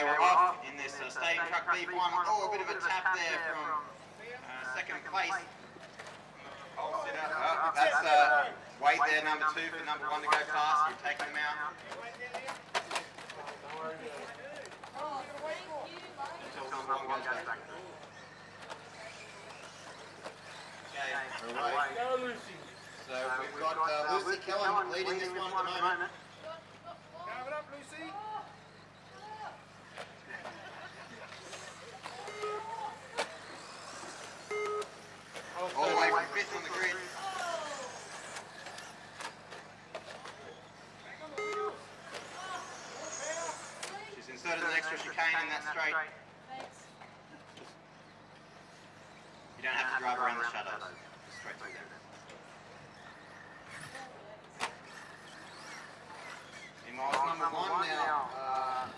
Okay, we're off in this Stadium Truck B final. Oh, a bit of a tap there from second place. Oh, that's Wade there, number 2 for number 1 to go past. You're taking them out. Until number 1 goes back. Okay, away. Go Lucy. So we've got Lucy Kellan leading this one at the moment. Carve it up, Lucy. All the way from 5th on the grid. She's inserted an extra chicane in that straight. You don't have to drive around the shadows. Just straight through them. In miles number 1 now,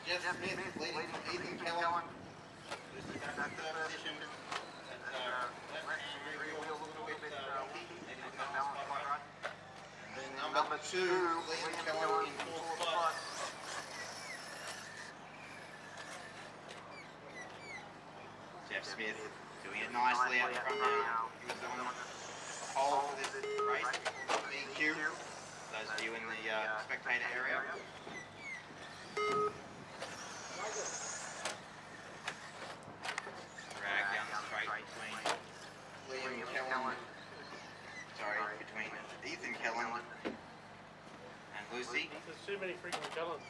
Jeff Smith leading from Ethan Kellan. This is back in 3rd position. Then number 2, Liam Kellan in 4th spot. Jeff Smith doing it nicely out the front now. He was on the pole for this race, BQ. Those of you in the spectator area. Drag down the straight between Liam Kellan, between Ethan Kellan and Lucy. There's too many freaking Kellans.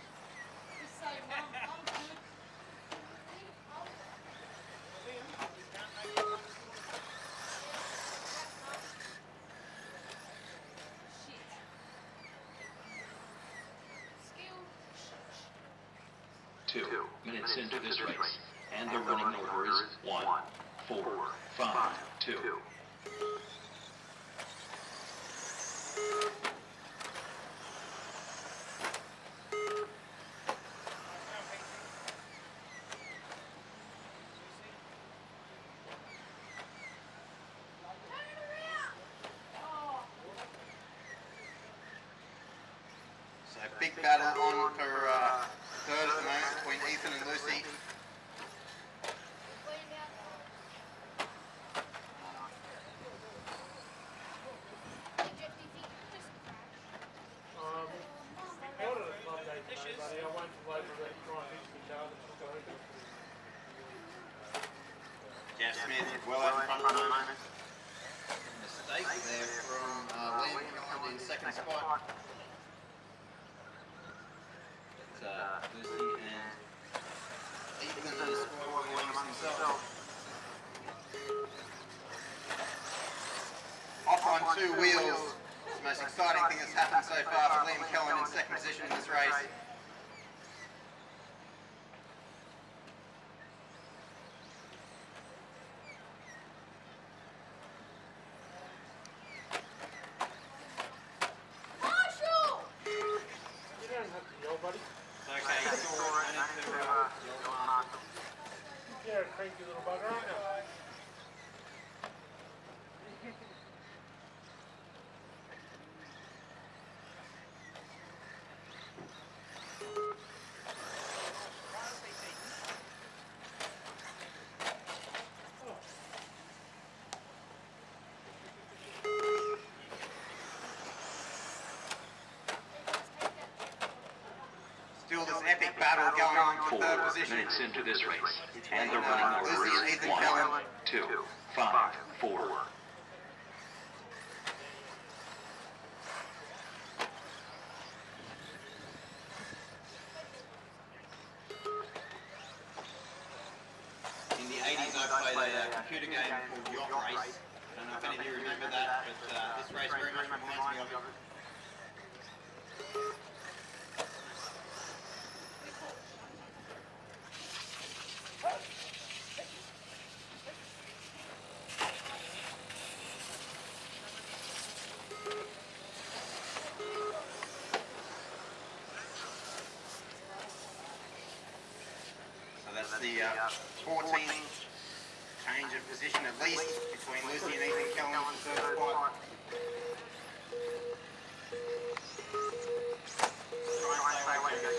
Two minutes into this race, and the running order is 1, 4, 5, 2. So big battle on for 3rd at the moment between Ethan and Lucy. Jeff Smith well out in front at the moment. Mistake there from Liam Kellan in 2nd spot. Lucy and Ethan is scoring amongst themselves. Off on 2 wheels. It's the most exciting thing that's happened so far for Liam Kellan in 2nd position in this race. You're a cranky little bugger, aren't you? Still this epic battle going on for 3rd 4 position. minutes into this race, and the running order Lucy and is Ethan 1, Kellan. 2, 5, 4. In the 80s I played a computer game called Yacht Race. I don't know if any of you remember that, but this race very much reminds me of it. So that's the 14 change of position at least between Lucy and Ethan Kellan for 3rd spot. Try and stay away, go.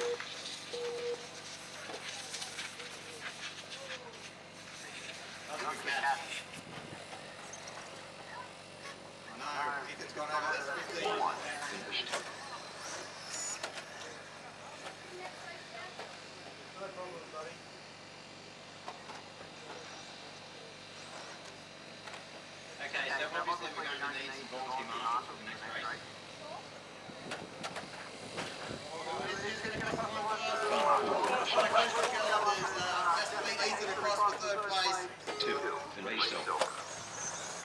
gone over this